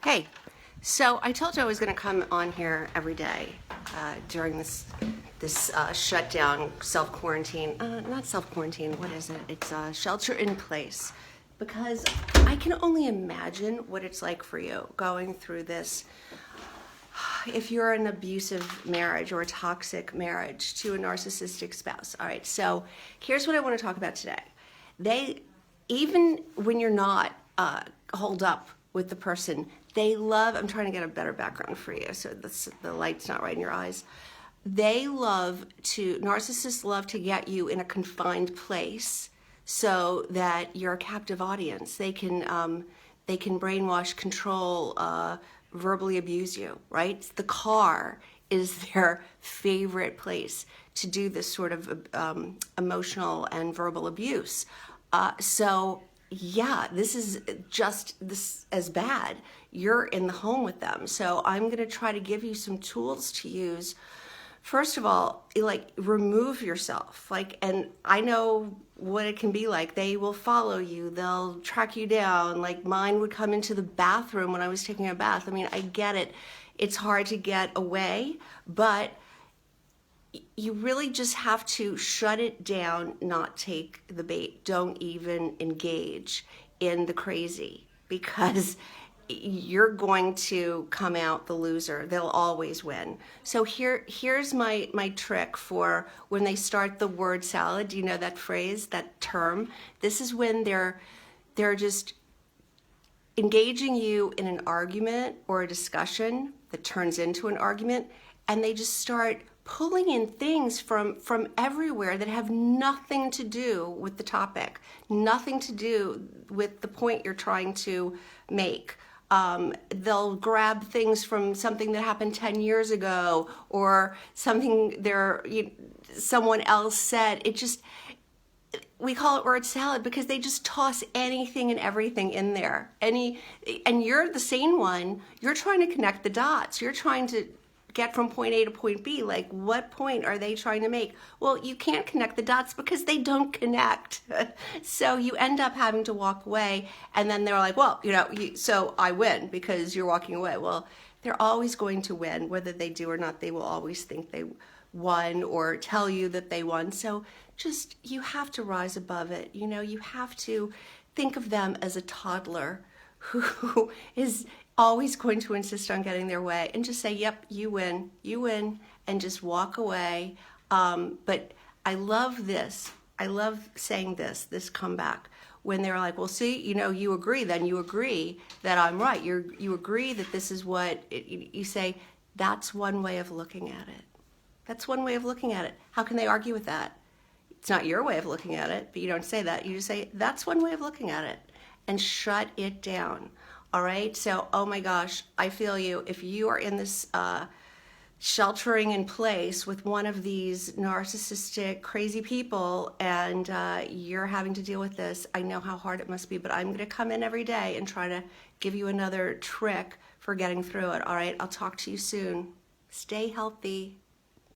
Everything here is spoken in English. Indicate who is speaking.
Speaker 1: Hey, so I told you I was going to come on here every day during this shutdown, self-quarantine, not self-quarantine, what is it? It's shelter in place, because I can only imagine what it's like for you going through this. If you're in an abusive marriage or a toxic marriage to a narcissistic spouse. All right, so here's what I want to talk about today. Even when you're not holed up with the person, they love, I'm trying to get a better background for you so the light's not right in your eyes. Narcissists love to get you in a confined place so that you're a captive audience. They can brainwash, control, verbally abuse you, right? The car is their favorite place to do this sort of emotional and verbal abuse. Yeah, this is just this as bad. You're in the home with them. So I'm going to try to give you some tools to use. First of all, remove yourself. And I know what it can be like. They will follow you. They'll track you down. Mine would come into the bathroom when I was taking a bath. I mean, I get it. It's hard to get away, but you really just have to shut it down, not take the bait. Don't even engage in the crazy, because you're going to come out the loser. They'll always win. So here's my trick for when they start the word salad. Do you know that phrase, that term? This is when they're just engaging you in an argument or a discussion that turns into an argument, and they just start pulling in things from everywhere that have nothing to do with the topic, nothing to do with the point you're trying to make. They'll grab things from something that happened 10 years ago or something someone else said. We call it word salad because they just toss anything and everything in there. And you're the sane one. You're trying to connect the dots. You're trying to get from point A to point B. What point are they trying to make? Well, you can't connect the dots because they don't connect. So you end up having to walk away, and then they're like, well, so I win because you're walking away. Well, they're always going to win, whether they do or not. They will always think they won or tell you that they won. So you have to rise above it. You have to think of them as a toddler who is always going to insist on getting their way, and just say, yep, you win, and just walk away. But I love this. I love saying this comeback when they're like, well, see, you agree, then you agree that I'm right. You agree that this is what you say. That's one way of looking at it. That's one way of looking at it. How can they argue with that? It's not your way of looking at it, but you don't say that. You just say, that's one way of looking at it, and shut it down. All right, so, oh my gosh, I feel you. If you are in this sheltering in place with one of these narcissistic, crazy people, and you're having to deal with this, I know how hard it must be, but I'm going to come in every day and try to give you another trick for getting through it. All right, I'll talk to you soon. Stay healthy.